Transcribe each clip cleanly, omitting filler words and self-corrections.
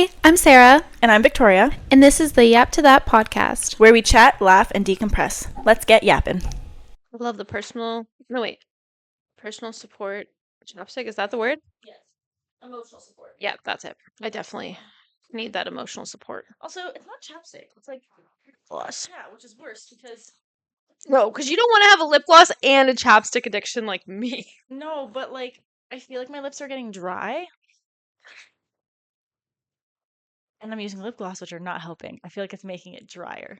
Hi, I'm Sarah, And I'm Victoria, and this is the Yap to That podcast. where we chat, laugh, and decompress. Let's get yapping. I love the personal support chapstick. Is that the word? Yes. Emotional support. Yeah, that's it. I definitely need that emotional support. Also, it's not chapstick. It's like gloss. Yeah, which is worse because No, because you don't want to have a lip gloss and a chapstick addiction like me. no, but like I feel like my lips are getting dry, and I'm using lip gloss, which are not helping. I feel like it's making it drier.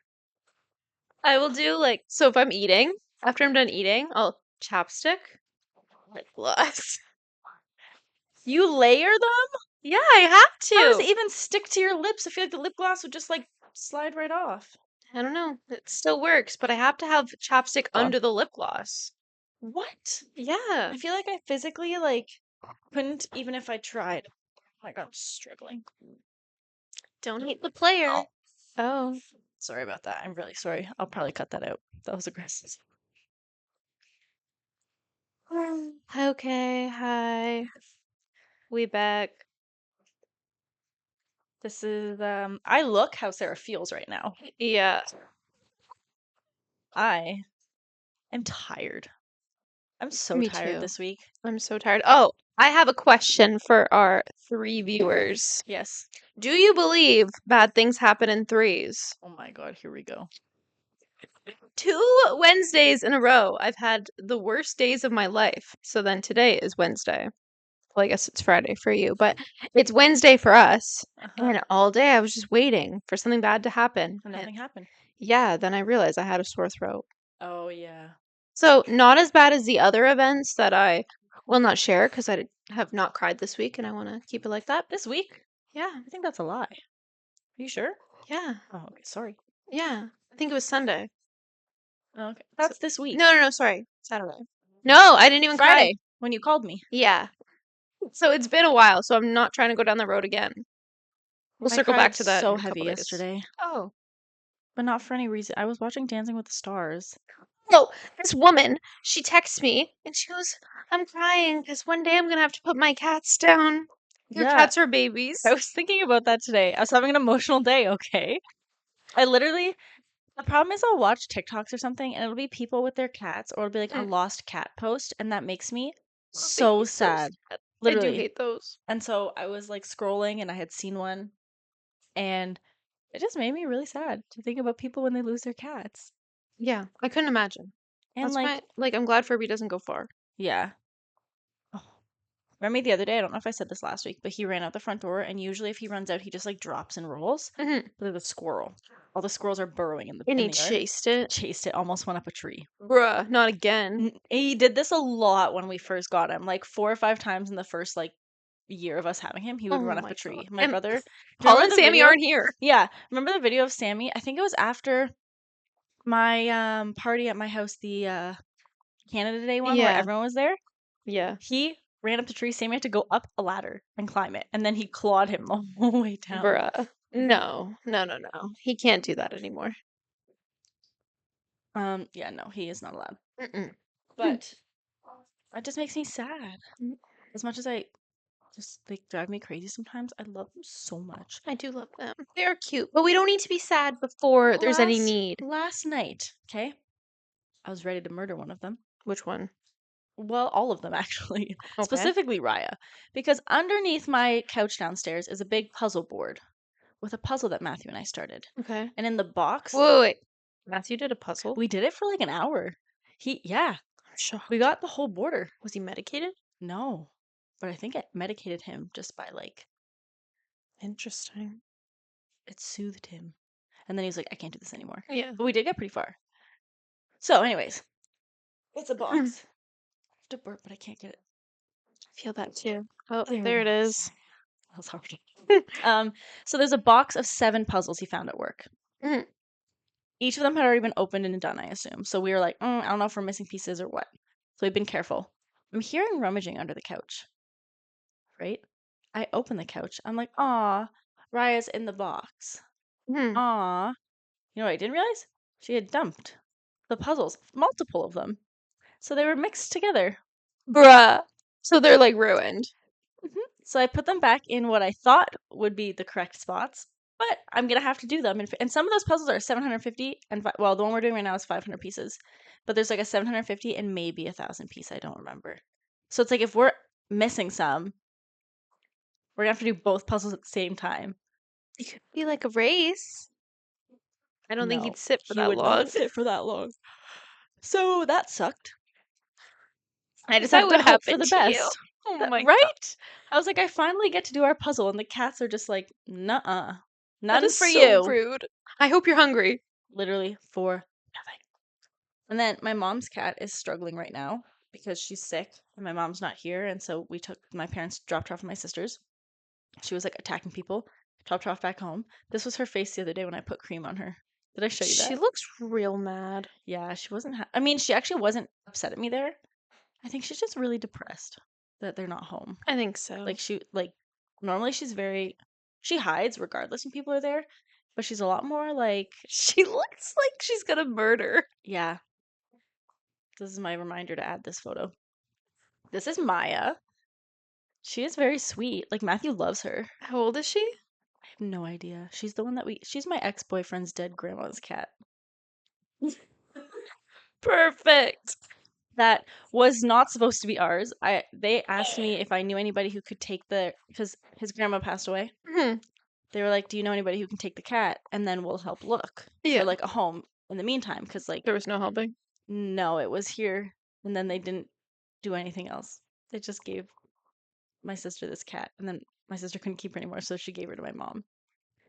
I will do so if I'm eating, after I'm done eating, I'll chapstick, lip gloss. You layer them? Yeah, I have How does to. it even stick to your lips? I feel like the lip gloss would just like slide right off. I don't know. It still works, but I have to have chapstick Go on. under the lip gloss. What? Yeah. I feel like I physically couldn't even if I tried. Oh my god, I'm struggling. Don't hate the player. Oh. Oh. Sorry about that. I'm really sorry. I'll probably cut that out. That was aggressive. Okay, hi. We back. This is I look how Sarah feels right now. Yeah. I am tired. I'm so Me tired too. this week. I'm so tired. Oh, I have a question for our 3 viewers. Yes. Do you believe bad things happen in threes? Oh my god, here we go. 2 Wednesdays in a row. I've had the worst days of my life. So then today is Wednesday. Well, I guess it's Friday for you, but it's Wednesday for us. And all day I was just waiting for something bad to happen. And nothing happened. Yeah, then I realized I had a sore throat. Oh yeah. So not as bad as the other events that I will not share because I have not cried this week and I want to keep it like that. This week? Yeah, I think that's a lie. Are you sure? yeah, Oh, okay. Sorry. yeah. I think it was Sunday. Okay. That's this week. No, sorry. Saturday. No, I didn't even cry. Friday when you called me. Yeah. So it's been a while, so I'm not trying to go down that road again. We'll I circle back cried to that so in a heavy couple days. yesterday, Oh. but not for any reason. I was watching Dancing with the Stars. No, this woman, she texts me and she goes, I'm crying because one day I'm going to have to put my cats down. Your Yeah. cats are babies. I was thinking about that today. I was having an emotional day, okay? The problem is I'll watch TikToks or something and it'll be people with their cats or it'll be like a lost cat post and that makes me so sad. I do Literally. hate those. And so I was like scrolling and I had seen one and it just made me really sad to think about people when they lose their cats. Yeah, I couldn't imagine. And That's why, I'm glad Furby doesn't go far. yeah. Oh, remember the other day, I don't know if I said this last week, but he ran out the front door and usually if he runs out, he just like drops and rolls. hmm But there's a squirrel. All the squirrels are burrowing in the And he yard. chased it. Chased it, almost went up a tree. Bruh, not again. He did this a lot when we first got him, like 4 or 5 times in the first year of us having him. He would Oh run up my a tree. God. My And brother, Paul remember and the Sammy video? aren't here. Yeah, remember the video of Sammy? I think it was after my party at my house, the Canada Day one where Yeah. everyone was there. Yeah. He ran up the tree. Sammy had to go up a ladder and climb it, and then he clawed him the whole way down. Bruh. No. He can't do that anymore. Yeah, no, he is not allowed. Mm-mm. But that just makes me sad. Mm. As much as I just they drive me crazy sometimes, I love them so much. I do love them. They're cute, but we don't need to be sad before there's any need. Last night, okay, I was ready to murder one of them. Which one? Well, all of them actually. Okay. Specifically Raya, because underneath my couch downstairs is a big puzzle board with a puzzle that Matthew and I started. Okay. And in the box, Wait. Matthew did a puzzle? we did it for like an hour. Yeah, I'm shocked. we got the whole border. Was he medicated? No, but I think it medicated him just by Interesting. it soothed him. And then he was like, I can't do this anymore. Yeah. But we did get pretty far. So, anyways, it's a box. I have to burp, but I can't get it. I feel that too. Oh, There there it it is. That was hard. So there's a box of 7 puzzles he found at work. Mhm. Each of them had already been opened and done, I assume. So we were like, I don't know if we're missing pieces or what. So we've been careful. I'm hearing rummaging under the couch. Right? I open the couch. I'm like, aw, Raya's in the box. Hmm. Aw. You know what I didn't realize? She had dumped the puzzles, multiple of them. So they were mixed together. Bruh. So they're like ruined. So I put them back in what I thought would be the correct spots, but I'm gonna have to do them. And some of those puzzles are 750, and well, the one we're doing right now is 500 pieces, but there's like a 750 and maybe 1,000 piece. I don't remember. So it's like if we're missing some, we're gonna have to do both puzzles at the same time. It could be like a race. I don't think No, he'd sit for he that would long. not sit for that long. So that sucked. I just That have to would hope for happen the to you. best. Oh my god. Right? I was like, I finally get to do our puzzle, and the cats are just like, nuh-uh. That None is for so you. rude. I hope you're hungry. Literally for nothing. And then my mom's cat is struggling right now because she's sick and my mom's not here. And so my parents dropped her off at my sister's. She was like attacking people, dropped her off back home. This was her face the other day when I put cream on her. Did I show you She that? looks real mad. Yeah, she wasn't. I mean, she actually wasn't upset at me there. I think she's just really depressed that they're not home. I think so. Like normally she hides regardless when people are there, but she's a lot more like, She looks like she's gonna murder. yeah. This is my reminder to add this photo. This is Maya. She is very sweet. Like Matthew loves her. How old is she? I have no idea. She's the one she's my ex-boyfriend's dead grandma's cat. Perfect. That was not supposed to be ours. They asked me if I knew anybody who could take because his grandma passed away. Mhm. They were like, "Do you know anybody who can take the cat and then we'll help look Yeah. for like a home in the meantime?" Because like There was no helping. no, it was here, and then they didn't do anything else. They just gave my sister this cat, and then my sister couldn't keep her anymore, so she gave her to my mom.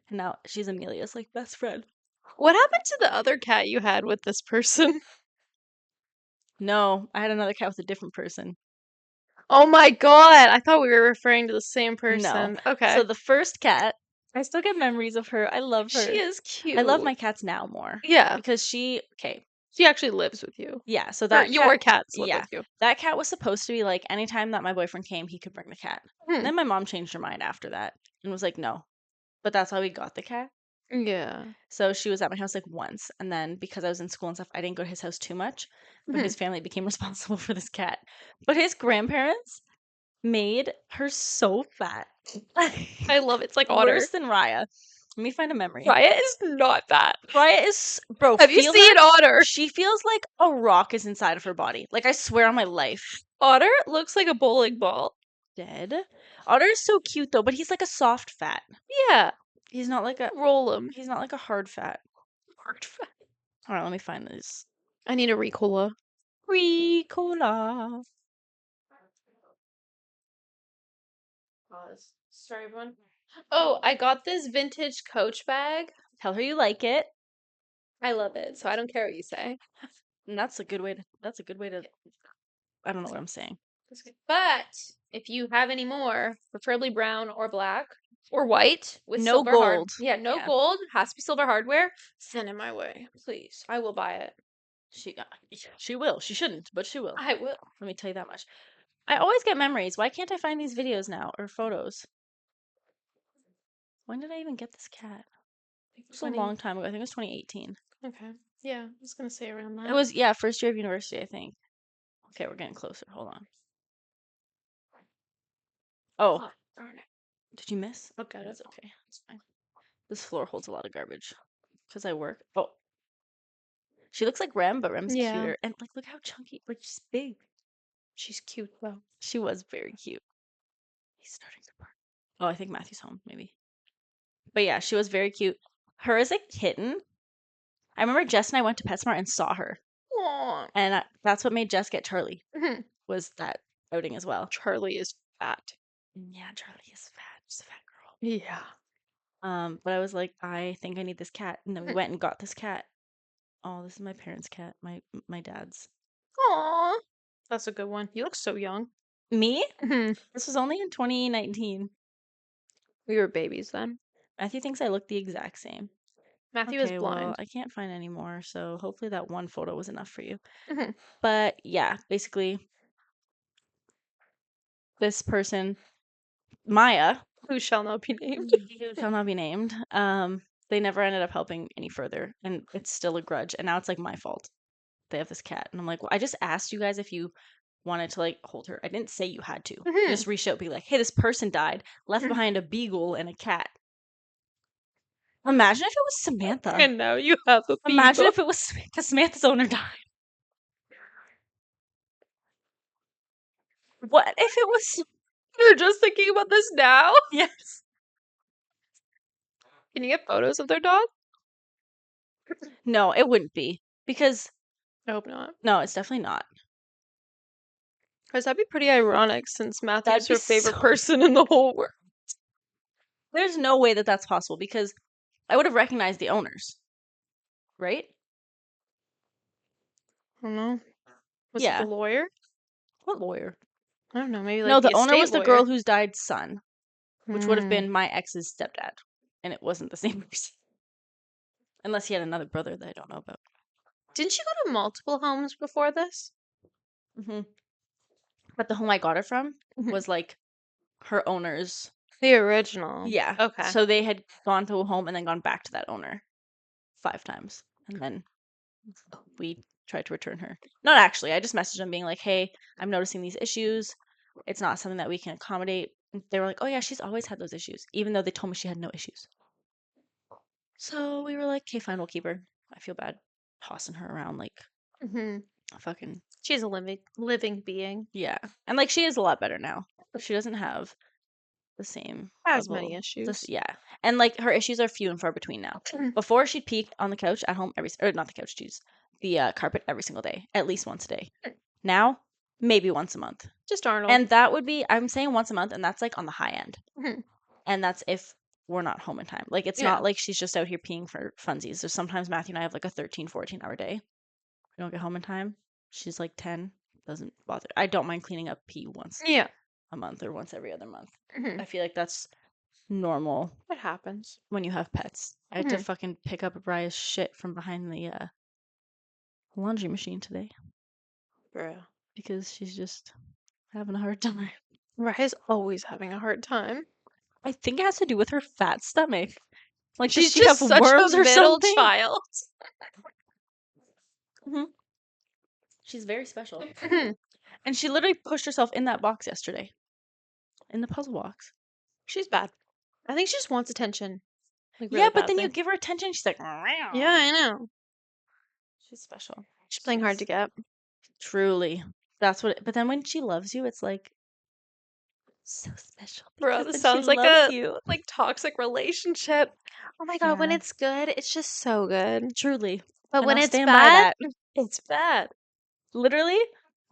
And now she's Amelia's like best friend. What happened to the other cat you had with this person? No, I had another cat with a different person. Oh my god! I thought we were referring to the same No. person. Okay. So the first cat, I still get memories of her. I love her. She is cute. I love my cats now more. Yeah. Because she actually lives with you. yeah, so Or that your cats live yeah. with you. That cat was supposed to be like anytime that my boyfriend came, he could bring the cat. Hmm. Then my mom changed her mind after that and was like, no. But that's how we got the cat. Yeah. So she was at my house like once, and then because I was in school and stuff, I didn't go to his house too much. But Mhm. his family became responsible for this cat. But his grandparents made her so fat. I love it. It's like Otter. Worse than Raya. Let me find a memory. Raya is not that. Raya is bro. Have you feel seen her? Otter? She feels like a rock is inside of her body. Like I swear on my life. Otter looks like a bowling ball. Dead. Otter is so cute though, but he's like a soft fat. Yeah. He's not like a Roll him. he's not like a hard fat. Hard fat. All right, let me find this. I need a Ricola. Ricola. Pause. Sorry, everyone. Oh, I got this vintage Coach bag. Tell her you like it. I love it, so I don't care what you say. And that's a good way to I don't know what I'm saying. But if you have any more, preferably brown or black or white with No silver gold. Yeah, no Yeah. gold. Has to be silver hardware. Send it my way, please. I will buy it. She will. She shouldn't, but she will. I will. Let me tell you that much. I always get memories. Why can't I find these videos now or photos? When did I even get this cat? It was a long time ago. I think it was 2018. Okay. Yeah, I was gonna say around that. It was first year of university, I think. Okay, we're getting closer. Hold on. Oh, Darn it. did you miss? Look at it. It's okay. It's fine. This floor holds a lot of garbage because I work. Oh, she looks like Rem, but Rem's Yeah. cuter. And like, look how chunky. Like she's big. She's cute though. She was very cute. He's starting to bark. Oh, I think Matthew's home, maybe. But yeah, she was very cute. Her as a kitten. I remember Jess and I went to PetSmart and saw her, Aw. and that's what made Jess get Charlie. Mhm. Was that outing as well? Charlie is fat. Yeah, Charlie is fat. She's a fat girl. Yeah. But I was like, I think I need this cat, and then we went and got this cat. Oh, this is my parents' cat, my dad's. Aw. That's a good one. You look so young. Me? Mhm. This was only in 2019. We were babies then. Matthew thinks I look the exact same. Matthew is Okay, blind. well, I can't find any more, so hopefully that one photo was enough for you. Mhm. But yeah, basically, this person, Maya, Who shall not be named. who shall not be named, they never ended up helping any further, and it's still a grudge. And now it's like my fault. They have this cat, and I'm like, well, I just asked you guys if you wanted to like hold her. I didn't say you had to. Mhm. Just reach out, be like, hey, this person died, left behind a beagle and a cat. Imagine if it was Samantha. And now you have a Imagine beagle. if it was because Samantha's owner died. What if it was? You're just thinking about this now? Yes. Can you get photos of their dog? No, it wouldn't be because I hope not. no, it's definitely not. Because that'd be pretty ironic since Matthew's That'd be her favorite so- person in the whole world. There's no way that that's possible because I would have recognized the owners, right? I don't know. Was it Yeah. the lawyer? What lawyer? I don't know. Maybe like No, the owner estate was the lawyer. girl whose died's son, which would have Hmm. been my ex's stepdad, and it wasn't the same person. Unless he had another brother that I don't know about. Didn't she go to multiple homes before this? Hmm. But the home I got it from Mhm. was like her owner's. The original. Yeah. Okay. So they had gone to a home and then gone back to that owner 5 times, and then we tried to return her. Not actually. I just messaged them being like, "Hey, I'm noticing these issues. It's not something that we can accommodate." And they were like, "Oh yeah, she's always had those issues," even though they told me she had no issues. So we were like, "Okay, fine, we'll keep her." I feel bad tossing her around like Hmm. a fucking She's a living being. yeah, and like she is a lot better now. She doesn't have the same Has many level. issues. Yeah, and like her issues are few and far between now. Before she'd peek on the couch at home or not the couch, geez, the carpet every single day, at least once a day. Now, maybe once a month. Just Arnold. And that would be, I'm saying once a month, and that's like on the high end. Mhm. And that's if we're not home in time. Like, it's Yeah. not like she's just out here peeing for funsies. There's sometimes Matthew and I have like a 13, 14-hour day. We don't get home in time. She's like 10. Doesn't bother. I don't mind cleaning up pee once Yeah. a month or once every other month. Mhm. I feel like that's normal It happens. when you have pets. I had to Mhm. fucking pick up Bria's shit from behind the laundry machine today Bro. because she's just having a hard time. Raya's always having a hard time. I think it has to do with her fat stomach. Like, She's does she just have such worms a or middle something? child. She's very special. Mhm. And she literally pushed herself in that box yesterday. In the puzzle box. She's bad. I think she just wants attention. Like, Yeah, really but then badly. you give her attention, she's like, Yeah, I know. she's special. She's playing hard to get. Truly. That's what but then when she loves you, it's like so special. Bro, because this then sounds she like loves a you. toxic relationship. Oh my god, when Yeah. it's good, it's just so good. Truly. But And when I'll it's stand bad, by that. it's bad. Literally,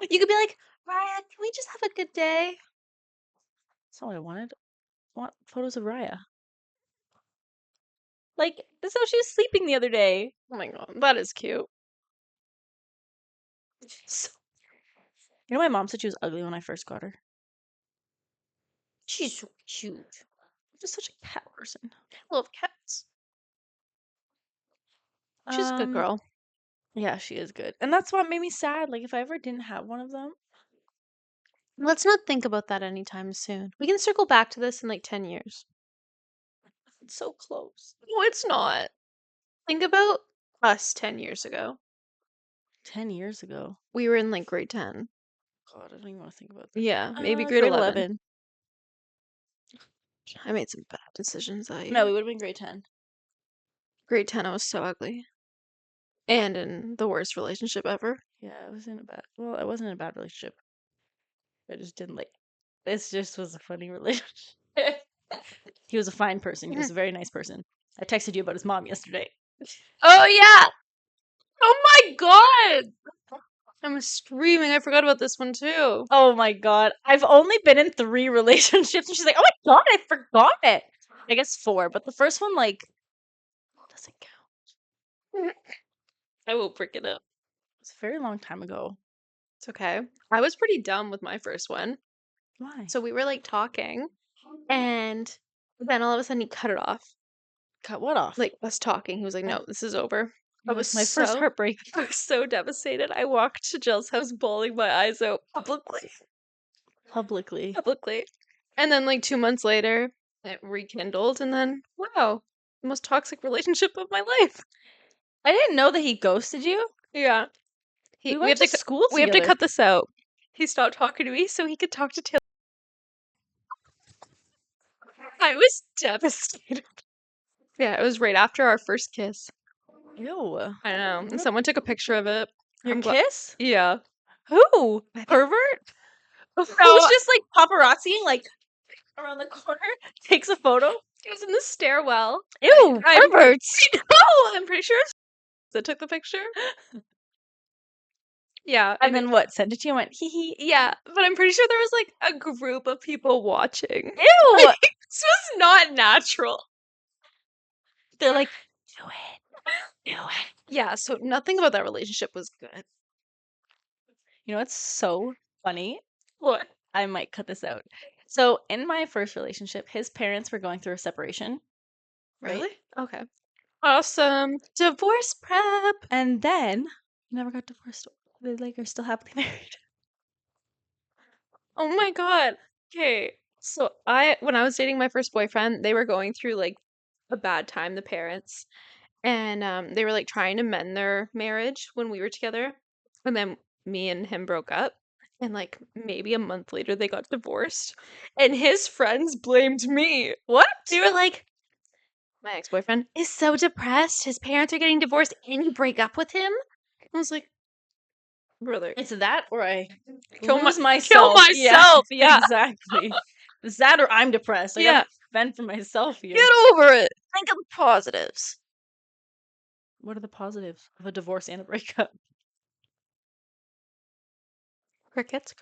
You could be like, Raya, can we just have a good day? that's all I wanted. I want photos of Raya. Like, that's how she was sleeping the other day. Oh my god, that is cute. So, you know, my mom said she was ugly when I first got her. She's so cute. I'm just such a cat person. I love cats. She's a good girl. Yeah, she is good. And that's what made me sad. Like, if I ever didn't have one of them. Let's not think about that anytime soon. We can circle back to this in like 10 years. It's so close. No, it's not. Think about us 10 years ago. 10 years ago. We were in like grade 10. God, I don't even want to think about that. Yeah, maybe grade 11. I made some bad decisions that year. No, we would have been grade 10. Grade 10, I was so ugly. And in the worst relationship ever. Yeah, I was in a bad. Well, I wasn't in a bad relationship. I just didn't like. This just was a funny relationship. He was a fine person. He was a very nice person. I texted you about his mom yesterday. Oh, yeah! Oh my god! I'm screaming. I forgot about this one too. Oh my god. I've only been in 3 relationships and she's like, oh my god, I forgot it. I guess 4, but the first one, like, doesn't count. I will bring it up. It's a very long time ago. It's okay. I was pretty dumb with my first one. Why? So we were like talking, and then all of a sudden he cut it off. Cut what off? Like us talking. He was like, no, this is over. I was my first so- heartbreak. I was so devastated. I walked to Jill's house bawling my eyes out publicly. Publicly. And then like 2 months later, it rekindled, and then wow, the most toxic relationship of my life. I didn't know that he ghosted you. Yeah. We went to school We have to together. cut this out. he stopped talking to me so he could talk to Taylor. I was devastated. Yeah, it was right after our first kiss. Ew. I know. And someone took a picture of it. Your I'm gla- kiss? Yeah. Who? I think- Pervert? Who's No, just like paparazziing like around the corner, takes a photo? it was in the stairwell. Ew, I'm- perverts. No, I'm pretty sure it's that took the picture. Yeah. And then what? Sent it to you and went, hee hee. Yeah, but I'm pretty sure there was like a group of people watching. Ew! Like, this was not natural. They're like, do it. Do it. Yeah, so nothing about that relationship was good. You know what's so funny? What? I might cut this out. So in my first relationship, his parents were going through a separation. Right? Really? Okay. Awesome. Divorce prep. And then never got divorced. They like are still happily married. Oh my god. Okay. So when I was dating my first boyfriend, they were going through like a bad time, the parents. And they were like trying to mend their marriage when we were together. And then me and him broke up. And like maybe a month later they got divorced. And his friends blamed me. What? They were like, my ex-boyfriend is so depressed. His parents are getting divorced and you break up with him? I was like, brother, It's that or I Kill lose my- myself. kill myself, yeah. Exactly. It's that or I'm depressed. I Yeah. gotta fend for myself here. get over it. Think of the positives. What are the positives of a divorce and a breakup? Crickets.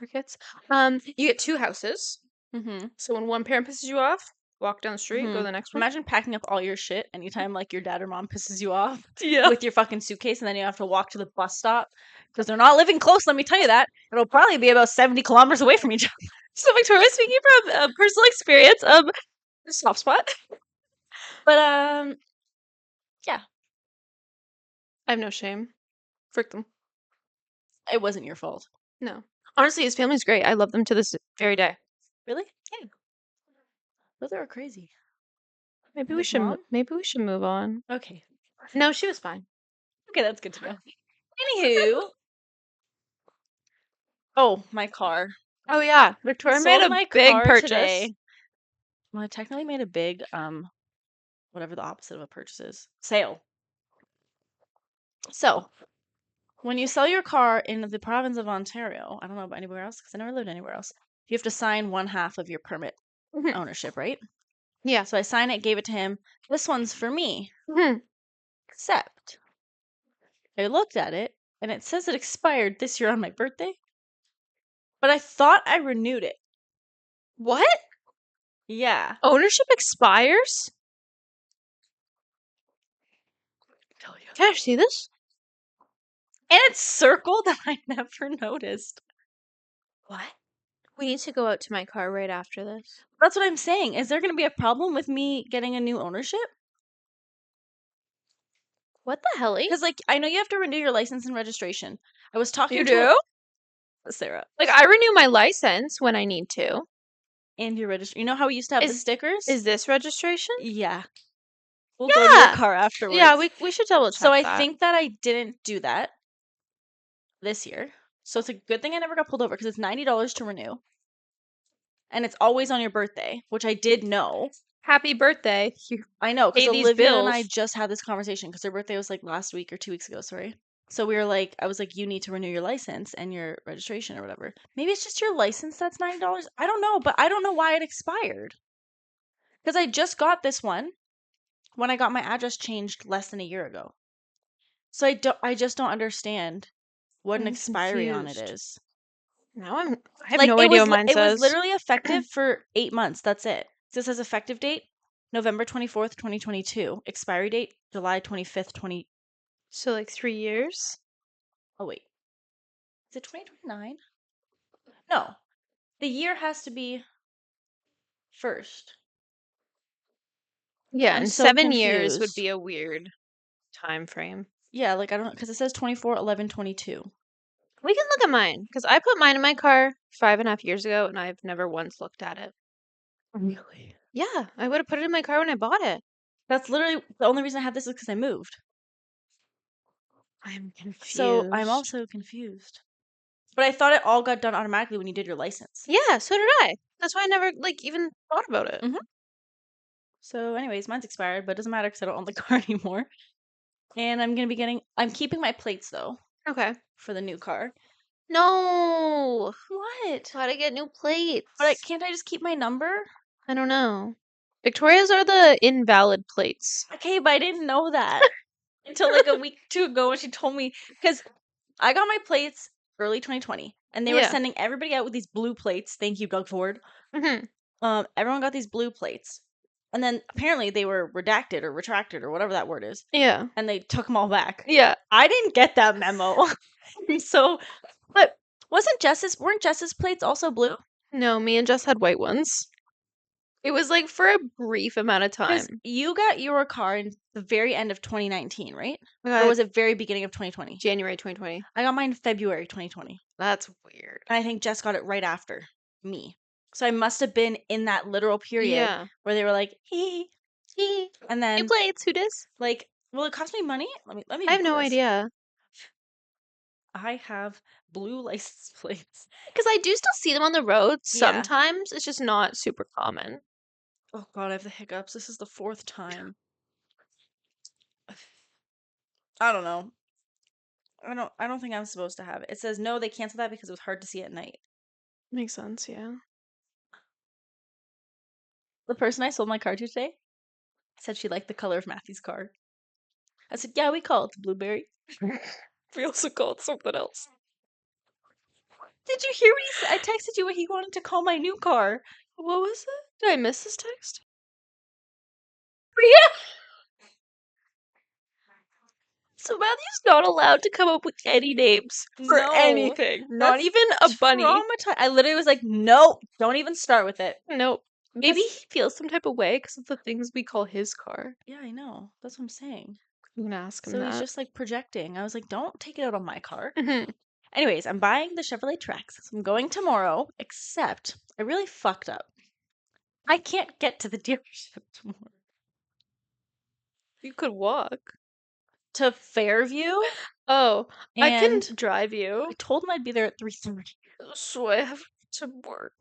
You get two houses. Mm-hmm. So when one parent pisses you off, walk down the street, go to the next one. Imagine packing up all your shit anytime like your dad or mom pisses you off Yeah. with your fucking suitcase, and then you have to walk to the bus stop because they're not living close. Let me tell you that it'll probably be about 70 kilometers away from each other. So Victoria, speaking from personal experience, soft spot. But I have no shame. Frick them. it wasn't your fault. No. Honestly, his family's great. I love them to this very day. Really? Yeah. Those are crazy. Maybe His mom? maybe we should move on. Okay. No, she was fine. Okay, that's good to know. Anywho. Oh, my car. Oh yeah, Victoria Sold made a my big car purchase. today. Well, I technically made a big whatever the opposite of a purchase is. Sale. So, when you sell your car in the province of Ontario, I don't know about anywhere else because I never lived anywhere else. You have to sign one half of your permit Mhm. ownership, right? Yeah. So I signed it, gave it to him. This one's for me. Mhm. Except I looked at it and it says it expired this year on my birthday. But I thought I renewed it. What? Yeah. Ownership expires? Can I see this? And it's circled and I never noticed. What? We need to go out to my car right after this. That's what I'm saying. Is there going to be a problem with me getting a new ownership? What the hell? Because, like, I know you have to renew your license and registration. I was talking You to do? Sarah. Like I renew my license when I need to. And your registration. You know how we used to have the Is- stickers? Is this registration? Yeah. We'll go to your Yeah. car afterwards. Yeah, we should double check So I that. think that I didn't do that this year. So it's a good thing I never got pulled over because it's $90 to renew. And it's always on your birthday, which I did know. Happy birthday. You I know, Pay because these Olivia and I bills. just had this conversation because her birthday was like last week or 2 weeks ago, sorry. So we were like, I was like, you need to renew your license and your registration or whatever. Maybe it's just your license that's $90. I don't know, but I don't know why it expired. Because I just got this one when I got my address changed less than a year ago. So I just don't understand what an I'm expiry on it confused. is. Now I have Like no it idea was what mine it was says. literally effective for 8 months. That's it. So it says effective date November 24th, 2022. Expiry date July 25th, 20. So like 3 years? Oh wait. Is it 2029? No. The year has to be first. Yeah, I'm and so 7 years would confused. be a weird time frame. Yeah, like I don't know because it says 24/11/22. We can look at mine because I put mine in my car 5.5 years ago and I've never once looked at it. Really? Yeah, I would have put it in my car when I bought it. That's literally the only reason I have this is because I moved. I'm confused. So I'm also confused. But I thought it all got done automatically when you did your license. Yeah, so did I. That's why I never even thought about it. Mhm. So, anyways, mine's expired, but it doesn't matter because I don't own the car anymore. And I'm keeping my plates though Okay. for the new car. No. What? Gotta get new plates. But can't I just keep my number? I don't know. Victoria's are the invalid plates. Okay, but I didn't know that until like a week or two ago when she told me. Because I got my plates early 2020, and they were Yeah. sending everybody out with these blue plates. Thank you, Doug Ford. Mm-hmm. Everyone got these blue plates, and then apparently they were redacted or retracted or whatever that word is, Yeah. and they took them all back. Yeah. I didn't get that memo. So, but weren't Jess's plates also blue? No, me and Jess had white ones. It was like for a brief amount of Because time. you got your car in the very end of 2019, right? I Or got was it very beginning of 2020? January 2020. I got mine in February 2020. That's weird. And I think Jess got it right after me. So I must have been in that literal period Yeah. where they were like, hee. And New then plates, who does? like, will it cost me money? Let me I have no Google this. idea. I have blue license plates. Because I do still see them on the road Yeah. sometimes. It's just not super common. Oh god, I have the hiccups. This is the 4th time. I don't know. I don't think I'm supposed to have it. It says no, they canceled that because it was hard to see at night. Makes sense, yeah. The person I sold my car to today said she liked the color of Matthew's car. I said, yeah, we call it the blueberry. We also call it something else. Did you hear what he said? I texted you what he wanted to call my new car. What was it? Did I miss this text? Yeah. So Matthew's not allowed to come up with any names for No, anything. Not that's even a bunny. I literally was like, nope, don't even start with it. Nope. Maybe Because- he feels some type of way because of the things we call his car. Yeah, I know. That's what I'm saying. I'm gonna ask him So that. he's just like projecting. I was like, don't take it out on my car. Mhm. Anyways, I'm buying the Chevrolet Trax. So I'm going tomorrow, except I really fucked up. I can't get to the dealership tomorrow. You could walk. To Fairview? Oh, I can And drive you. I told him I'd be there at 3:30. So I have to work.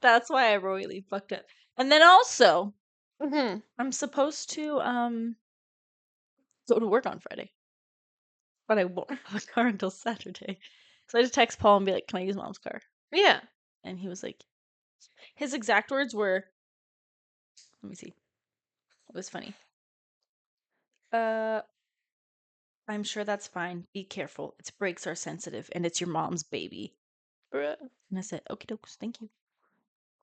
That's why I royally fucked up. And then also, Mm-hmm. I'm supposed to go to work on Friday. But I won't have a car until Saturday. So I just text Paul and be like, can I use mom's car? Yeah. And he was like, his exact words were, let me see. It was funny. I'm sure that's fine. Be careful. Its brakes are sensitive and it's your mom's baby. Bruh. And I said, okie dokes, thank you.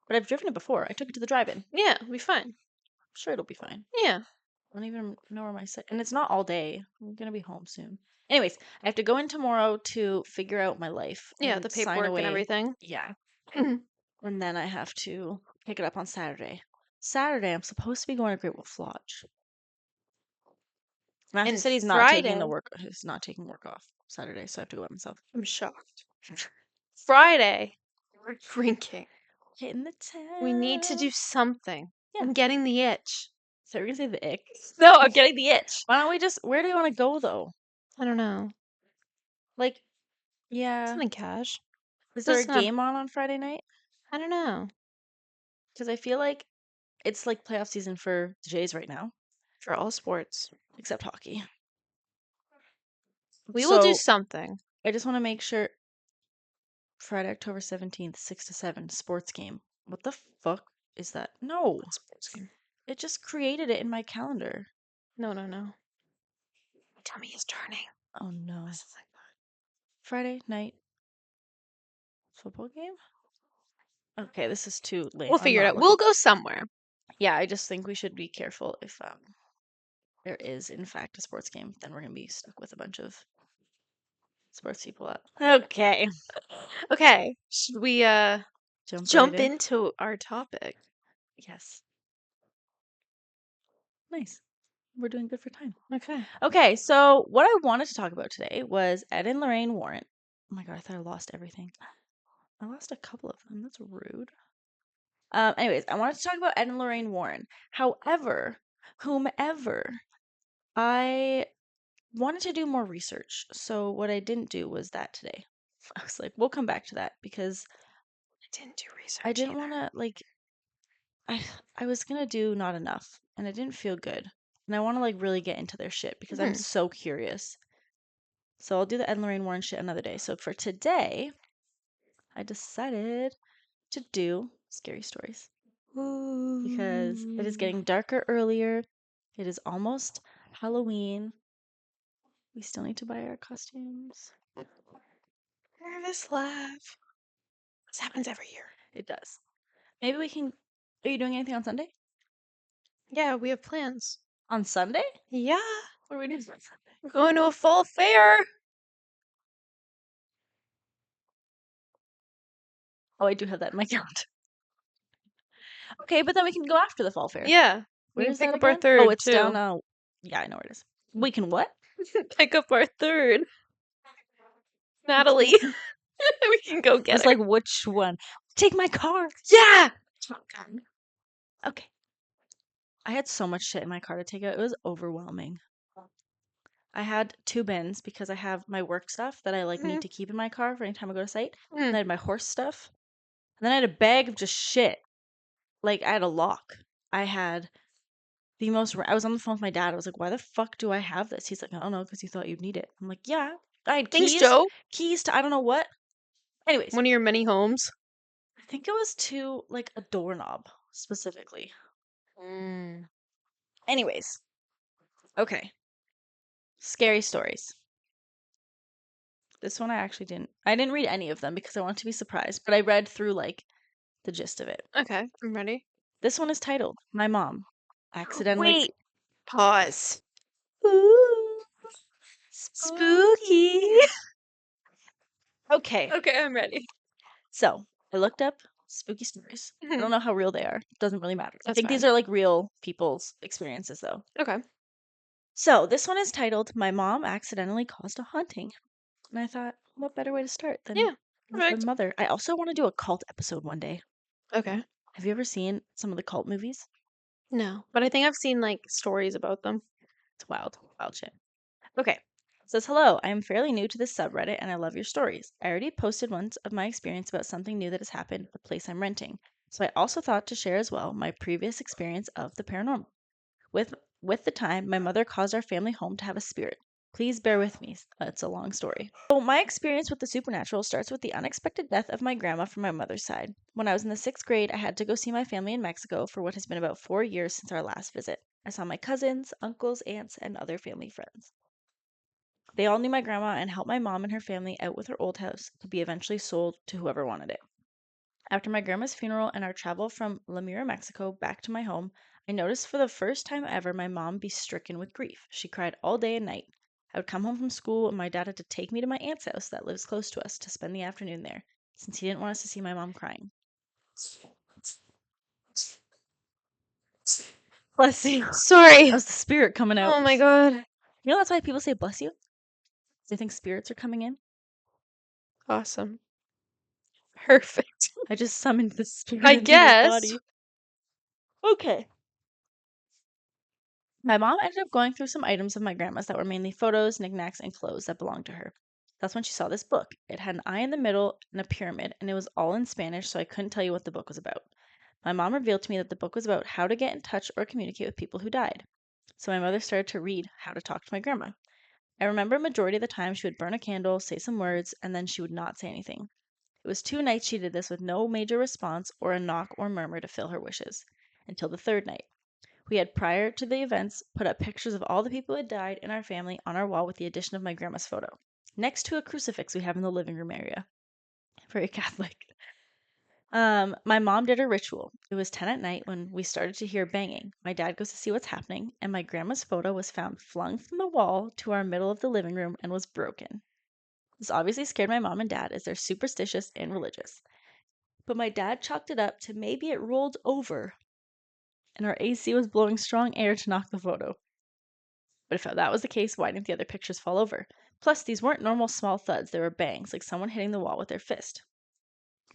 But I've driven it before. I took it to the drive-in. Yeah, we'll be fine. I'm sure it'll be fine. Yeah. I don't even know where my set. And it's not all day. I'm gonna be home soon. Anyways, I have to go in tomorrow to figure out my life. Yeah, and the sign paperwork away. and everything. Yeah. Mhm. And then I have to pick it up on Saturday. Saturday, I'm supposed to be going to Great Wolf Lodge. Matthew And said he's not taking Friday- the work. He's not taking work off Saturday, so I have to go by myself. I'm shocked. Friday, we're drinking. Hitting the town. We need to do something. Yeah. I'm getting the itch. So we're gonna say the ick. No, I'm getting the itch. Why don't we just? Where do you want to go though? I don't know. Like, yeah. Something cash. Is there a doesn't have- game on Friday night? I don't know. Because I feel like it's like playoff season for the Jays right now, For all sports. except hockey. We will do So, something. I just want to make sure. Friday, October 17th, 6 to 7, sports game. What the fuck is that? No, Sports game. it just created it in my calendar. No. My tummy is turning. Oh no. Friday night football game? Okay, this is too late. We'll figure it out. We'll go somewhere. Yeah, I just think we should be careful if there is in fact a sports game, then we're gonna be stuck with a bunch of sports people up. Okay. Okay. Should we Jump jump right in? into our topic? Yes. Nice. We're doing good for time. Okay. Okay, so what I wanted to talk about today was Ed and Lorraine Warren. Oh my god, I thought I lost everything. I lost a couple of them. That's rude. Anyways, I wanted to talk about Ed and Lorraine Warren. However, whomever, I wanted to do more research. So what I didn't do was that today. I was like, we'll come back to that because I didn't do research. I didn't want to like I was gonna do not enough, and it didn't feel good. And I want to like really get into their shit because I'm so curious. So I'll do the Ed and Lorraine Warren shit another day. So for today, I decided to do scary stories because it is getting darker earlier. It is almost Halloween. We still need to buy our costumes. Nervous laugh. This happens every year. It does. Maybe we can. Are you doing anything on Sunday? Yeah, we have plans. On Sunday? Yeah, What are we doing on Sunday? we're going to a fall fair. Oh, I do have that in my calendar. Okay, but then we can go after the fall fair. Yeah, we Where can is pick that up our again? third Oh, it's too. down. Yeah, I know where it is. We can what? Pick up our third. Natalie. We can go get It's her. like which one? Take my car. Yeah. Okay. I had so much shit in my car to take out. It was overwhelming. I had 2 bins because I have my work stuff that I like need to keep in my car for any time I go to site. And I had my horse stuff. And then I had a bag of just shit. Like I had a lock. I had the most. I was on the phone with my dad. I was like, "Why the fuck do I have this?" He's like, "I don't know, because you thought you'd need it." I'm like, "Yeah, I had Thanks, keys, Joe. keys to I don't know what." Anyways, One of your many homes. I think it was to like a doorknob specifically. Anyways, okay, scary stories. This one I didn't read any of them because I wanted to be surprised, but I read through like the gist of it. Okay, I'm ready. This one is titled "My Mom Accidentally." Wait. Pause. Ooh, Spooky. Okay, Okay, I'm ready. so I looked up spooky stories. I Mhm. don't know how real they are. Doesn't really matter. I That's think these fine. are like real people's experiences though. Okay. So this one is titled "My Mom Accidentally Caused a Haunting." And I thought, what better way to start than Yeah. with my Perfect. mother? I also want to do a cult episode one day. Okay. Have you ever seen some of the cult movies? No, but I think I've seen like stories about them. It's wild, wild shit. Okay. It says, "Hello, I am fairly new to this subreddit and I love your stories. I already posted once of my experience about something new that has happened at the place I'm renting. So I also thought to share as well my previous experience of the paranormal. With the time, my mother caused our family home to have a spirit. Please bear with me. It's a long story. So my experience with the supernatural starts with the unexpected death of my grandma from my mother's side. When I was in the 6th grade, I had to go see my family in Mexico for what has been about 4 years since our last visit. I saw my cousins, uncles, aunts, and other family friends. They all knew my grandma and helped my mom and her family out with her old house to be eventually sold to whoever wanted it. After my grandma's funeral and our travel from La Mira, Mexico, back to my home, I noticed for the first time ever my mom be stricken with grief. She cried all day and night. I would come home from school and my dad had to take me to my aunt's house that lives close to us to spend the afternoon there, since he didn't want us to see my mom crying. Bless you. Sorry. That was the spirit coming out. Oh my god. You know that's why people say bless you? They think spirits are coming in. Awesome. Perfect. I just summoned the spirit I into guess. my body. Okay. My mom ended up going through some items of my grandma's that were mainly photos, knickknacks, and clothes that belonged to her. That's when she saw this book. It had an eye in the middle and a pyramid, and it was all in Spanish, so I couldn't tell you what the book was about. My mom revealed to me that the book was about how to get in touch or communicate with people who died. So my mother started to read how to talk to my grandma. I remember a majority of the time she would burn a candle, say some words, and then she would not say anything. It was 2 nights she did this with no major response or a knock or murmur to fill her wishes. Until the 3rd night. We had, prior to the events, put up pictures of all the people who had died in our family on our wall with the addition of my grandma's photo, next to a crucifix we have in the living room area. Very Catholic. My mom did her ritual. It was 10 at night when we started to hear banging. My dad goes to see what's happening, and my grandma's photo was found flung from the wall to our middle of the living room and was broken. This obviously scared my mom and dad as they're superstitious and religious. But my dad chalked it up to maybe it rolled over and our AC was blowing strong air to knock the photo. But if that was the case, why didn't the other pictures fall over? Plus, these weren't normal small thuds, they were bangs, like someone hitting the wall with their fist.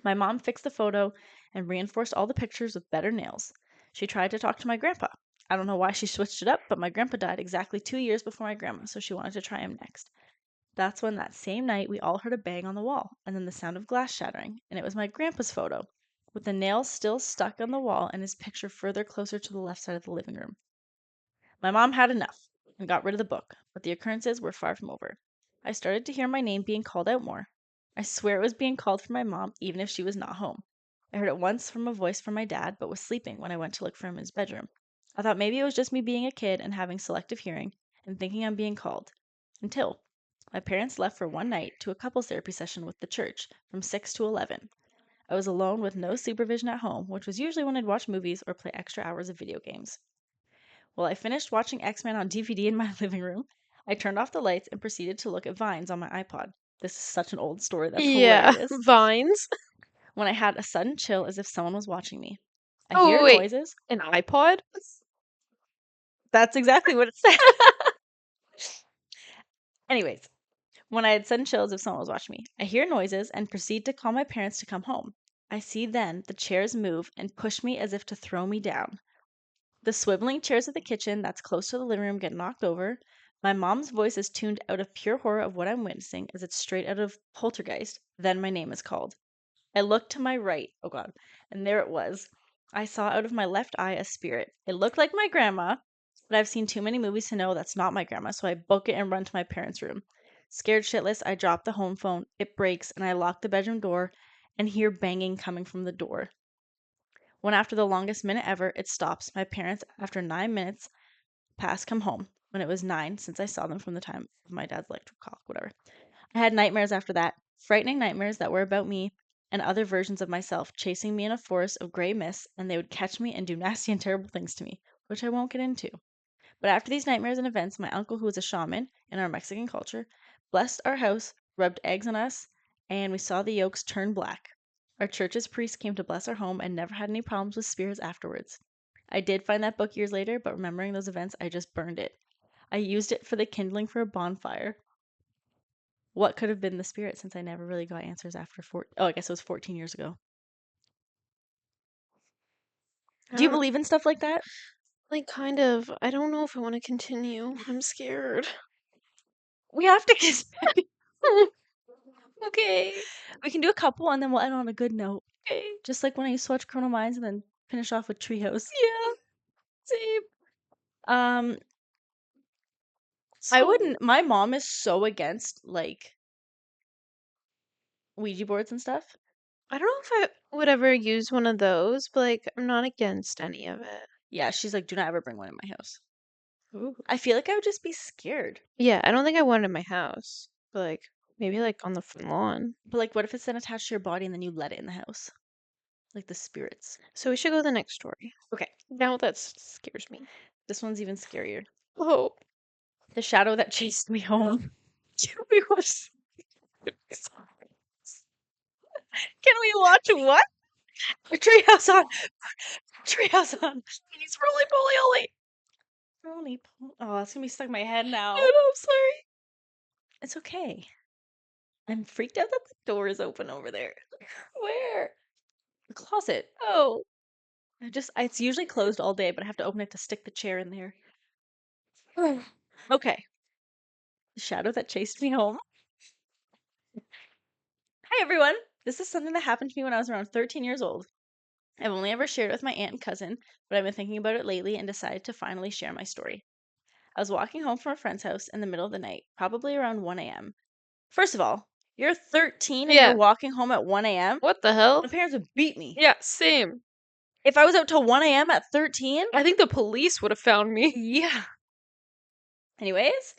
My mom fixed the photo and reinforced all the pictures with better nails. She tried to talk to my grandpa. I don't know why she switched it up, but my grandpa died exactly 2 years before my grandma, so she wanted to try him next. That's when that same night we all heard a bang on the wall, and then the sound of glass shattering, and it was my grandpa's photo, with the nails still stuck on the wall and his picture further closer to the left side of the living room. My mom had enough and got rid of the book, but the occurrences were far from over. I started to hear my name being called out more. I swear it was being called for my mom, even if she was not home. I heard it once from a voice from my dad, but was sleeping when I went to look for him in his bedroom. I thought maybe it was just me being a kid and having selective hearing and thinking I'm being called. Until my parents left for one night to a couples therapy session with the church from 6 to 11. I was alone with no supervision at home, which was usually when I'd watch movies or play extra hours of video games. While I finished watching X-Men on DVD in my living room, I turned off the lights and proceeded to look at Vines on my iPod. This is such an old story that's Yeah, hilarious. vines. When I had a sudden chill as if someone was watching me. I Oh, hear wait. noises. An iPod? That's exactly what it said. Anyways, when I had sudden chills if someone was watching me, I hear noises and proceed to call my parents to come home. I see then the chairs move and push me as if to throw me down. The swiveling chairs of the kitchen that's close to the living room get knocked over. My mom's voice is tuned out of pure horror of what I'm witnessing as it's straight out of Poltergeist. Then my name is called. I looked to my right. Oh God. And there it was. I saw out of my left eye a spirit. It looked like my grandma, but I've seen too many movies to know that's not my grandma, so I book it and run to my parents' room. Scared shitless, I drop the home phone. It breaks, and I lock the bedroom door and hear banging coming from the door. When after the longest minute ever, it stops. My parents, after 9 minutes past, come home. When it was 9, since I saw them from the time of my dad's electric clock, whatever. I had nightmares after that, frightening nightmares that were about me and other versions of myself chasing me in a forest of gray mist, and they would catch me and do nasty and terrible things to me, which I won't get into. But after these nightmares and events, my uncle, who was a shaman in our Mexican culture, blessed our house, rubbed eggs on us, and we saw the yolks turn black. Our church's priest came to bless our home and never had any problems with spirits afterwards. I did find that book years later, but remembering those events, I just burned it. I used it for the kindling for a bonfire. What could have been the spirit, since I never really got answers after I guess it was 14 years ago. Do you believe in stuff like that? Like, kind of. I don't know if I want to continue. I'm scared. We have to get Okay. We can do a couple and then we'll end on a good note. Okay. Just like when I used to watch Criminal Minds and then finish off with Treehouse. Yeah. Same. I So, wouldn't. My mom is so against like Ouija boards and stuff. I don't know if I would ever use one of those, but like, I'm not against any of it. Yeah, she's like, do not ever bring one in my house. Ooh. I feel like I would just be scared. Yeah, I don't think I want it in my house, but like, maybe like on the front lawn. But like, what if it's then attached to your body and then you let it in the house? Like the spirits. So we should go to the next story. Okay, Now that scares me. this one's even scarier. Oh, The shadow that chased me home. we watched. Can we watch what? Treehouse on. Treehouse on. He's roly poly oly. Oh, it's gonna be stuck in my head now. Oh, I'm sorry. It's okay. I'm freaked out that the door is open over there. Where? The closet. Oh. It's usually closed all day, but I have to open it to stick the chair in there. Okay. The shadow that chased me home. Hi, everyone. This is something that happened to me when I was around 13 years old. I've only ever shared it with my aunt and cousin, but I've been thinking about it lately and decided to finally share my story. I was walking home from a friend's house in the middle of the night, probably around 1 a.m. First of all, you're 13 and Yeah. you're walking home at 1 a.m.? What the hell? My parents would beat me. Yeah, same. If I was out till 1 a.m. at 13? I think the police would have found me. Yeah. Anyways,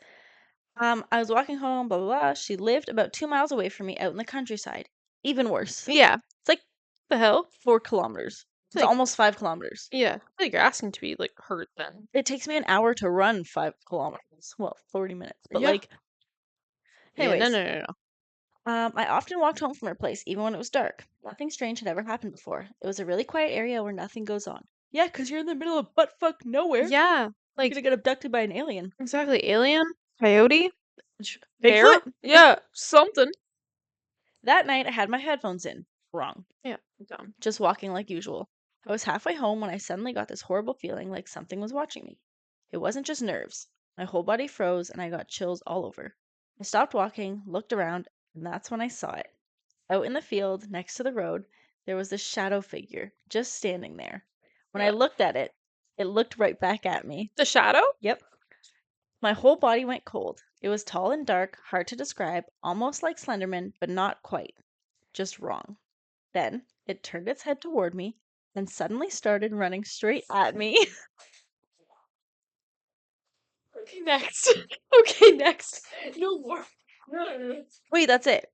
I was walking home, blah, blah, blah. She lived about 2 miles away from me out in the countryside. Even worse. Yeah. It's like The hell? 4 kilometers. It's Like- almost 5 kilometers. Yeah. I think you're asking to be like hurt then. It takes me an hour to run 5 kilometers. Well, 40 minutes. But Yeah. like, anyways. Yeah, no. I often walked home from her place, even when it was dark. Nothing strange had ever happened before. It was a really quiet area where nothing goes on. Yeah, because you're in the middle of buttfuck nowhere. Yeah. You're Like, gonna get abducted by an alien. exactly. Alien? Coyote? Bear? Bigfoot? Yeah, something. That night, I had my headphones in. Wrong. Yeah, dumb. Just walking like usual. I was halfway home when I suddenly got this horrible feeling like something was watching me. It wasn't just nerves. My whole body froze and I got chills all over. I stopped walking, looked around, and that's when I saw it. Out in the field, next to the road, there was this shadow figure just standing there. When I looked at it, it looked right back at me. The shadow? Yep. My whole body went cold. It was tall and dark, hard to describe, almost like Slenderman, but not quite. Just wrong. Then it turned its head toward me and suddenly started running straight at me. Okay, next. Okay, next. No more. Wait, that's it.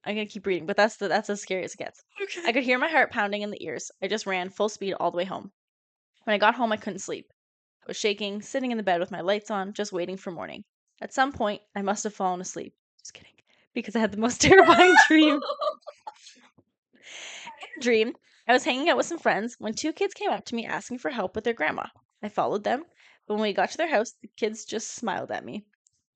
I'm gonna keep reading, but that's as scary as it gets. Okay. I could hear my heart pounding in the ears. I just ran full speed all the way home. When I got home, I couldn't sleep. I was shaking, sitting in the bed with my lights on, just waiting for morning. At some point, I must have fallen asleep. Just kidding. Because I had the most terrifying dream. Dream, I was hanging out with some friends when two kids came up to me asking for help with their grandma. I followed them, but when we got to their house, the kids just smiled at me.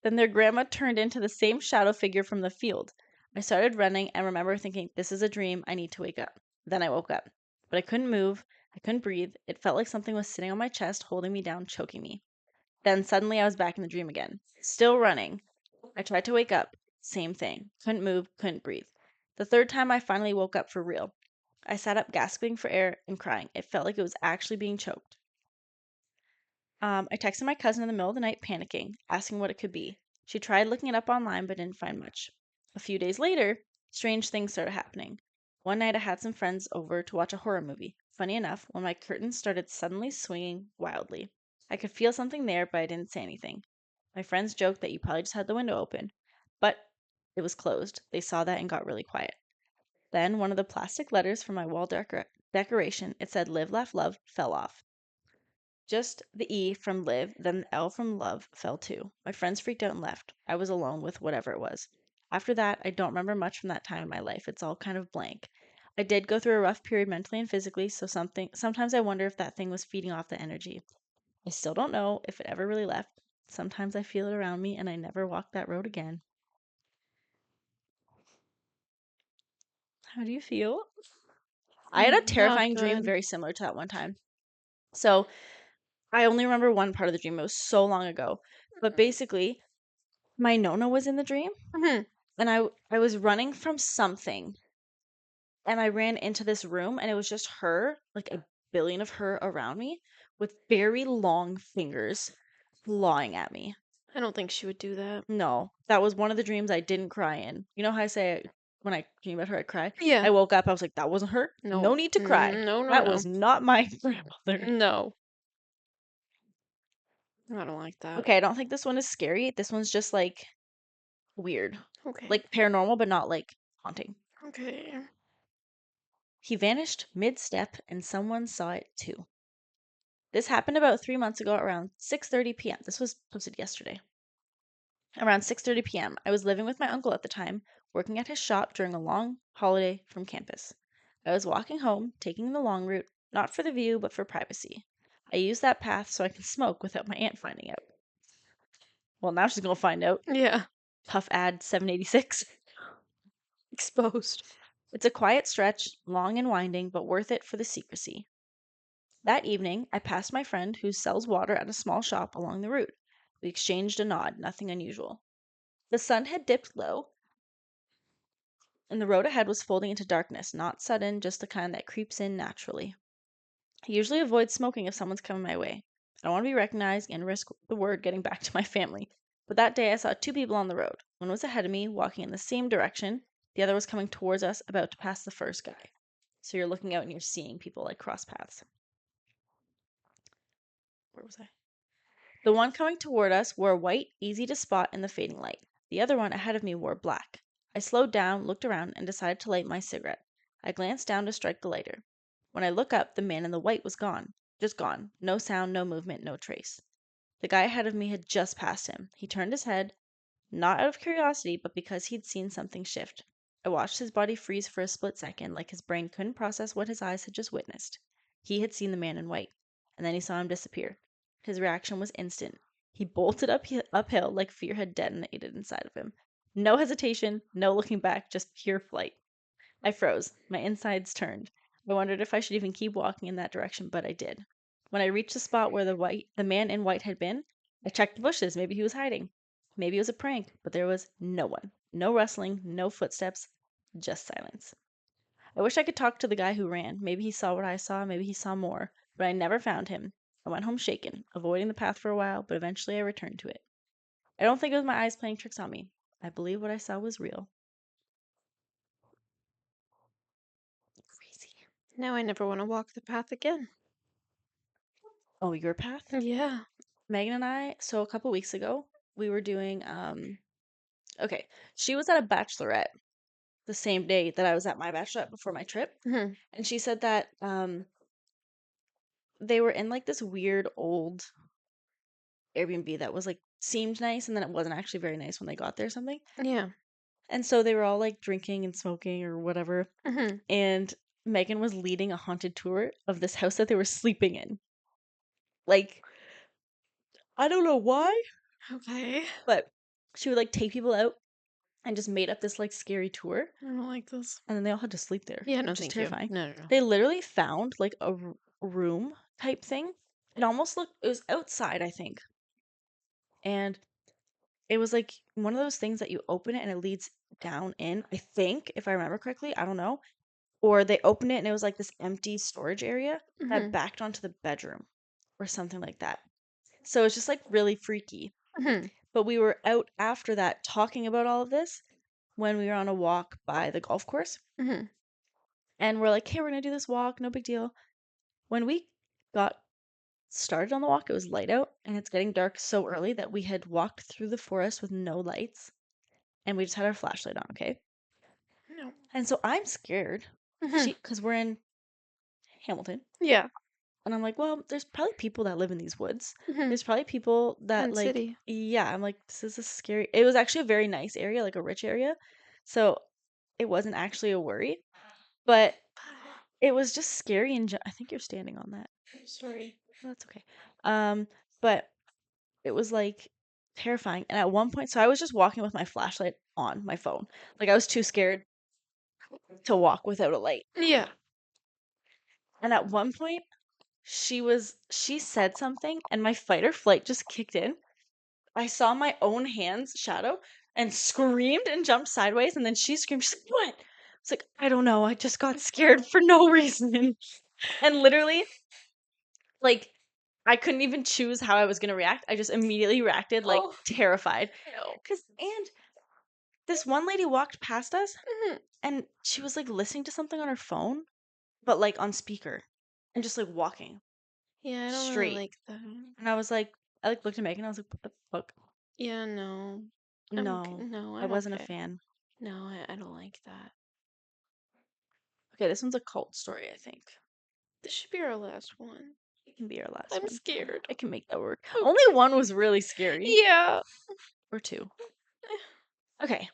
Then their grandma turned into the same shadow figure from the field. I started running and remember thinking, this is a dream, I need to wake up. Then I woke up, but I couldn't move, I couldn't breathe. It felt like something was sitting on my chest, holding me down, choking me. Then suddenly I was back in the dream again, still running. I tried to wake up, same thing. Couldn't move, couldn't breathe. The third time I finally woke up for real. I sat up, gasping for air and crying. It felt like it was actually being choked. I texted my cousin in the middle of the night, panicking, asking what it could be. She tried looking it up online, but didn't find much. A few days later, strange things started happening. One night, I had some friends over to watch a horror movie. Funny enough, when my curtains started suddenly swinging wildly, I could feel something there, but I didn't say anything. My friends joked that you probably just had the window open, but it was closed. They saw that and got really quiet. Then one of the plastic letters from my wall decoration, it said live, laugh, love, fell off. Just the E from live, then the L from love fell too. My friends freaked out and left. I was alone with whatever it was. After that, I don't remember much from that time in my life. It's all kind of blank. I did go through a rough period mentally and physically, so sometimes I wonder if that thing was feeding off the energy. I still don't know if it ever really left. Sometimes I feel it around me and I never walk that road again. How do you feel? I had a Not terrifying dream good. very similar to that one time. So I only remember one part of the dream. It was so long ago. But basically, my Nona was in the dream, Mhm. and I was running from something, and I ran into this room, and it was just her, like a billion of her around me, with very long fingers clawing at me. I don't think she would do that. No, that was one of the dreams I didn't cry in. You know how I say when I dream about her, I cry? Yeah. I woke up, I was like, that wasn't her. No. No need to cry. No, no, That no. was not my grandmother. No. I don't like that. Okay, I don't think this one is scary. This one's just like weird. Okay. Like paranormal, but not like haunting. Okay. He vanished mid-step and someone saw it too. This happened about 3 months ago around 6:30 p.m. This was posted yesterday. Around 6:30 p.m. I was living with my uncle at the time, working at his shop during a long holiday from campus. I was walking home, taking the long route, not for the view, but for privacy. I used that path so I could smoke without my aunt finding out. Well, now she's going to find out. Yeah. Puff ad 786. Exposed. It's a quiet stretch, long and winding, but worth it for the secrecy. That evening, I passed my friend who sells water at a small shop along the route. We exchanged a nod, nothing unusual. The sun had dipped low, and the road ahead was folding into darkness, not sudden, just the kind that creeps in naturally. I usually avoid smoking if someone's coming my way. I don't want to be recognized and risk the word getting back to my family. But that day I saw two people on the road. One was ahead of me, walking in the same direction. The other was coming towards us, about to pass the first guy. So you're looking out and you're seeing people like cross paths. Where was I? The one coming toward us wore white, easy to spot in the fading light. The other one ahead of me wore black. I slowed down, looked around, and decided to light my cigarette. I glanced down to strike the lighter. When I look up, the man in the white was gone. Just gone. No sound, no movement, no trace. The guy ahead of me had just passed him. He turned his head, not out of curiosity, but because he'd seen something shift. I watched his body freeze for a split second, like his brain couldn't process what his eyes had just witnessed. He had seen the man in white, and then he saw him disappear. His reaction was instant. He bolted uphill like fear had detonated inside of him. No hesitation, no looking back, just pure flight. I froze. My insides turned. I wondered if I should even keep walking in that direction, but I did. When I reached the spot where the man in white had been, I checked the bushes. Maybe he was hiding. Maybe it was a prank, but there was no one. No rustling, no footsteps, just silence. I wish I could talk to the guy who ran. Maybe he saw what I saw, maybe he saw more, but I never found him. I went home shaken, avoiding the path for a while, but eventually I returned to it. I don't think it was my eyes playing tricks on me. I believe what I saw was real. Crazy. Now I never want to walk the path again. Oh, your path? Yeah. Megan and I, so a couple weeks ago, we were doing okay, she was at a bachelorette the same day that I was at my bachelorette before my trip, Mhm. and she said that they were in like this weird old Airbnb that was like seemed nice and then it wasn't actually very nice when they got there or something. Yeah. And so they were all like drinking and smoking or whatever, Mhm. and Megan was leading a haunted tour of this house that they were sleeping in. Like, I don't know why, Okay. but she would like take people out and just made up this like scary tour, I don't like this. and then they all had to sleep there, Yeah, no, which is thank you. terrifying. No, no, no. They literally found like a room type thing. It was outside, I think. And it was like one of those things that you open it and it leads down in, I think, if I remember correctly. I don't know. Or they opened it and it was like this empty storage area that Mhm. backed onto the bedroom or something like that. So it's just like really freaky. Mhm. But we were out after that talking about all of this when we were on a walk by the golf course. Mhm. And we're like, hey, we're going to do this walk. No big deal. When we got started on the walk, it was light out and it's getting dark so early that we had walked through the forest with no lights and we just had our flashlight on, okay? No. And so I'm scared. Mhm. Because we're in Hamilton. Yeah. And I'm like, well, there's probably people that live in these woods. Mhm. There's probably people that Tent like, City. yeah, I'm like, this is a scary. It was actually a very nice area, like a rich area. So it wasn't actually a worry, but it was just scary and I think you're standing on that. Sorry. That's okay. But it was like terrifying. And at one point, so I was just walking with my flashlight on my phone. Like I was too scared to walk without a light. Yeah. And at one point, she said something and my fight or flight just kicked in. I saw my own hand's shadow and screamed and jumped sideways and then she screamed, she's like, what? It's like, I don't know, I just got scared for no reason. And literally, like, I couldn't even choose how I was gonna react. I just immediately reacted like Oh. terrified. No. And this one lady walked past us Mhm. and she was like listening to something on her phone, but like on speaker and just like walking Yeah, I don't really straight. like that. And I was like, I like looked at Megan. I was like, what the fuck? Yeah, no. No, No, I I'm wasn't a okay. fan. No, I don't like that. Okay, this one's a cult story, I think. This should be our last one. It can be our last I'm one. scared. I can make that work. Okay. Only one was really scary. Yeah. Or two. Okay.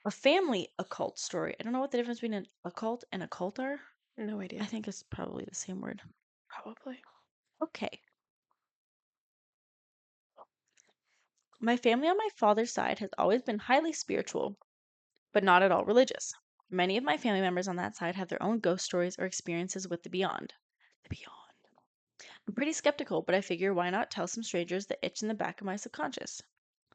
A family occult story. I don't know what the difference between an occult and a cult are. No I idea. think it's probably the same word. Probably. Okay. My family on my father's side has always been highly spiritual, but not at all religious. Many of my family members on that side have their own ghost stories or experiences with the beyond. The beyond. I'm pretty skeptical, but I figure why not tell some strangers the itch in the back of my subconscious?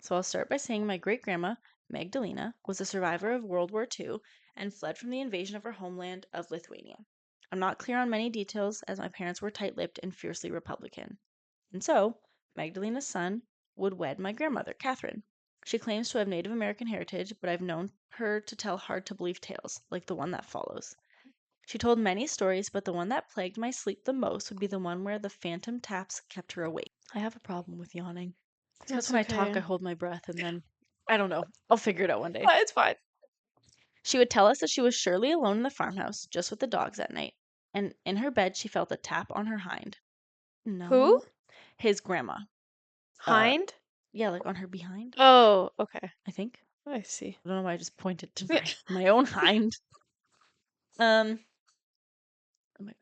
So I'll start by saying my great grandma, Magdalena, was a survivor of World War II and fled from the invasion of her homeland of Lithuania. I'm not clear on many details as my parents were tight lipped and fiercely Republican. And so, Magdalena's son would wed my grandmother, Catherine. She claims to have Native American heritage, but I've known her to tell hard to believe tales, like the one that follows. She told many stories, but the one that plagued my sleep the most would be the one where the phantom taps kept her awake. I have a problem with yawning. It's because That's when I talk, okay. I hold my breath and then I don't know. I'll figure it out one day. It's fine. She would tell us that she was surely alone in the farmhouse, just with the dogs at night, and in her bed she felt a tap on her hind. Who? No, his grandma. Hind? Yeah, like on her behind, Oh, okay. I think. I see. I don't know why I just pointed to Yeah. my own hind. Oh my,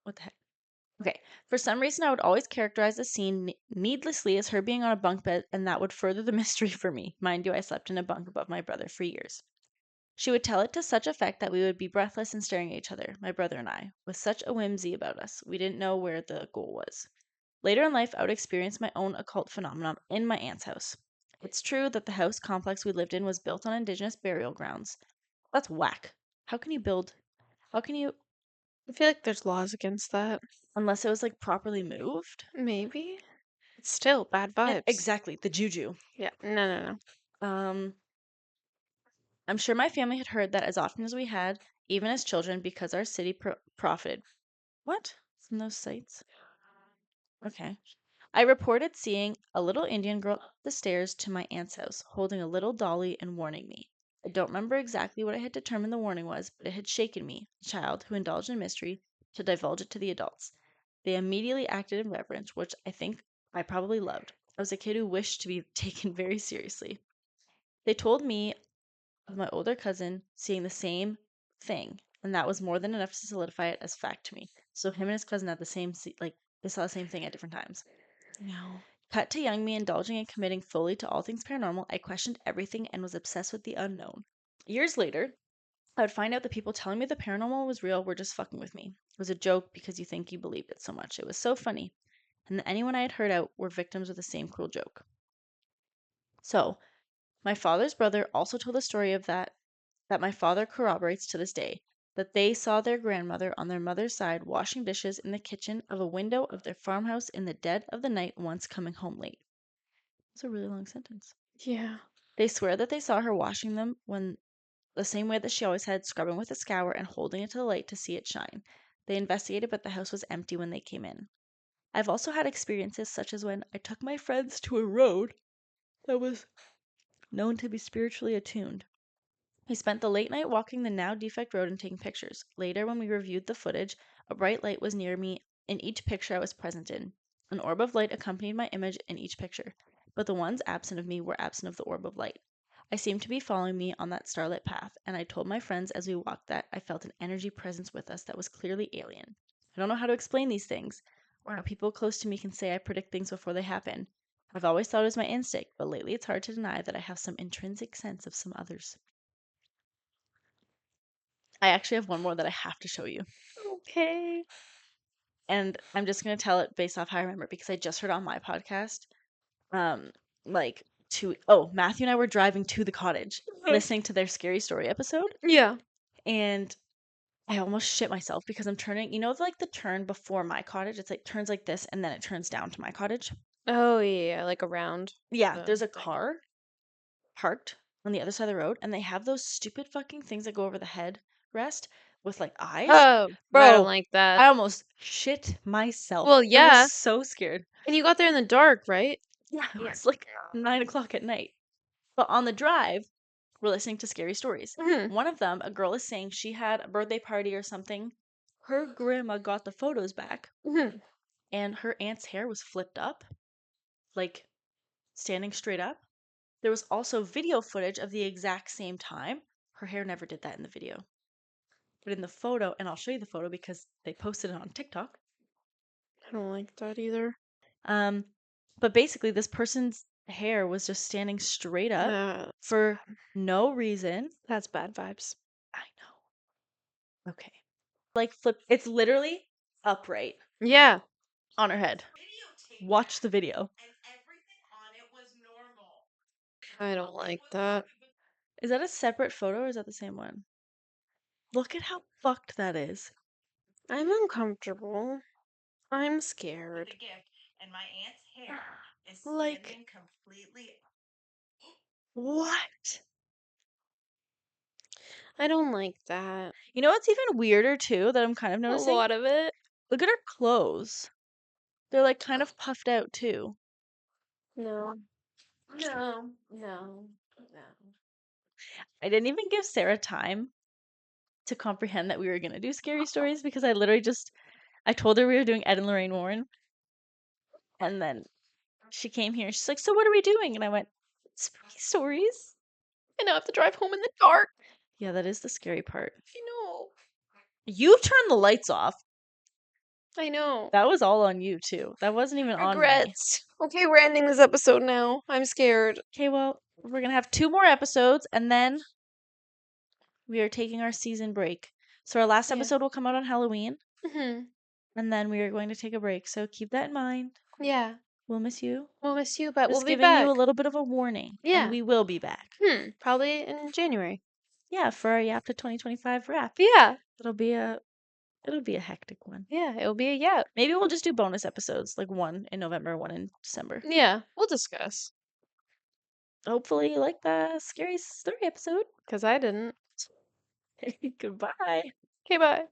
what the heck? Okay. For some reason, I would always characterize the scene needlessly as her being on a bunk bed, and that would further the mystery for me. Mind you, I slept in a bunk above my brother for years. She would tell it to such effect that we would be breathless and staring at each other, my brother and I, with such a whimsy about us. We didn't know where the goal was. Later in life, I would experience my own occult phenomenon in my aunt's house. It's true that the house complex we lived in was built on indigenous burial grounds. That's whack. How can you, I feel like there's laws against that. unless it was like properly moved? Maybe. It's still bad vibes. Exactly, the juju. Yeah. No. I'm sure my family had heard that as often as we had, even as children, because our city profited. What? From those sites? Okay. I reported seeing a little Indian girl up the stairs to my aunt's house, holding a little dolly and warning me. I don't remember exactly what I had determined the warning was, but it had shaken me, a child who indulged in mystery, to divulge it to the adults. They immediately acted in reverence, which I think I probably loved. I was a kid who wished to be taken very seriously. They told me of my older cousin seeing the same thing, and that was more than enough to solidify it as fact to me. So him and his cousin had the same they saw the same thing at different times. No. Cut to young me indulging and committing fully to all things paranormal, I questioned everything and was obsessed with the unknown. Years later, I would find out that people telling me the paranormal was real were just fucking with me. It was a joke because you think you believed it so much. It was so funny. And that anyone I had heard out were victims of the same cruel joke. So, my father's brother also told a story of that my father corroborates to this day, that they saw their grandmother on their mother's side washing dishes in the kitchen of a window of their farmhouse in the dead of the night once coming home late. It's a really long sentence. Yeah. They swear that they saw her washing them when the same way that she always had, scrubbing with a scour and holding it to the light to see it shine. They investigated, but the house was empty when they came in. I've also had experiences such as when I took my friends to a road that was known to be spiritually attuned. We spent the late night walking the now defect road and taking pictures. Later, when we reviewed the footage, a bright light was near me in each picture I was present in. An orb of light accompanied my image in each picture, but the ones absent of me were absent of the orb of light. I seemed to be following me on that starlit path, and I told my friends as we walked that I felt an energy presence with us that was clearly alien. I don't know how to explain these things, or how people close to me can say I predict things before they happen. I've always thought it was my instinct, but lately it's hard to deny that I have some intrinsic sense of some others. I actually have one more that I have to show you. Okay. And I'm just going to tell it based off how I remember it because I just heard on my podcast. Um, Matthew and I were driving to the cottage listening to their scary story episode. Yeah. And I almost shit myself because I'm turning, like the turn before my cottage? It's like turns like this and then it turns down to my cottage. Oh yeah, like around. Yeah, the there's a thing. car parked on the other side of the road and they have those stupid fucking things that go over the head rest with like eyes. Oh, I don't Bro, like that. I almost shit myself. Well, I yeah. was so scared. And you got there in the dark, right? Yeah, it was like 9 o'clock at night. But on the drive, we're listening to scary stories. Mhm. One of them, a girl is saying she had a birthday party or something. Her grandma got the photos back, Mhm. and her aunt's hair was flipped up, like standing straight up. There was also video footage of the exact same time. Her hair never did that in the video. But in the photo, and I'll show you the photo because they posted it on TikTok. I don't like that either. But basically, this person's hair was just standing straight up That's for no reason. That's bad vibes. I know. Okay. Like flip, it's literally upright Yeah. on her head. Watch the video. I don't like that. Is that a separate photo or is that the same one? Look at how fucked that is. I'm uncomfortable. I'm scared. Like, what? I don't like that. You know what's even weirder too that I'm kind of A noticing? lot of it. Look at her clothes. They're like kind of puffed out too. No. No. No. I didn't even give Sarah time to comprehend that we were gonna do scary stories because I told her we were doing Ed and Lorraine Warren, and then she came here. She's like, "So what are we doing?" And I went, "Spooky stories." And I have to drive home in the dark. Yeah, that is the scary part. I know. You turned the lights off. I know. That was all on you too. That wasn't even on me. Regrets. Okay, we're ending this episode now. I'm scared. Okay, well, we're gonna have 2 more episodes, and then We are taking our season break. So our last Yeah. episode will come out on Halloween, Hmm. and then we are going to take a break. So keep that in mind. Yeah. We'll miss you. We'll miss you, but Just we'll be giving you back. a little bit of a warning, and Yeah. we will be back. Probably in January. Yeah, for our Yap to 2025 wrap. Yeah. It'll be a hectic one. Yeah. It'll be a yap. Maybe we'll just do bonus episodes, like one in November, one in December. Yeah. We'll discuss. Hopefully you like the scary story episode. Because I didn't. Goodbye. Okay, bye.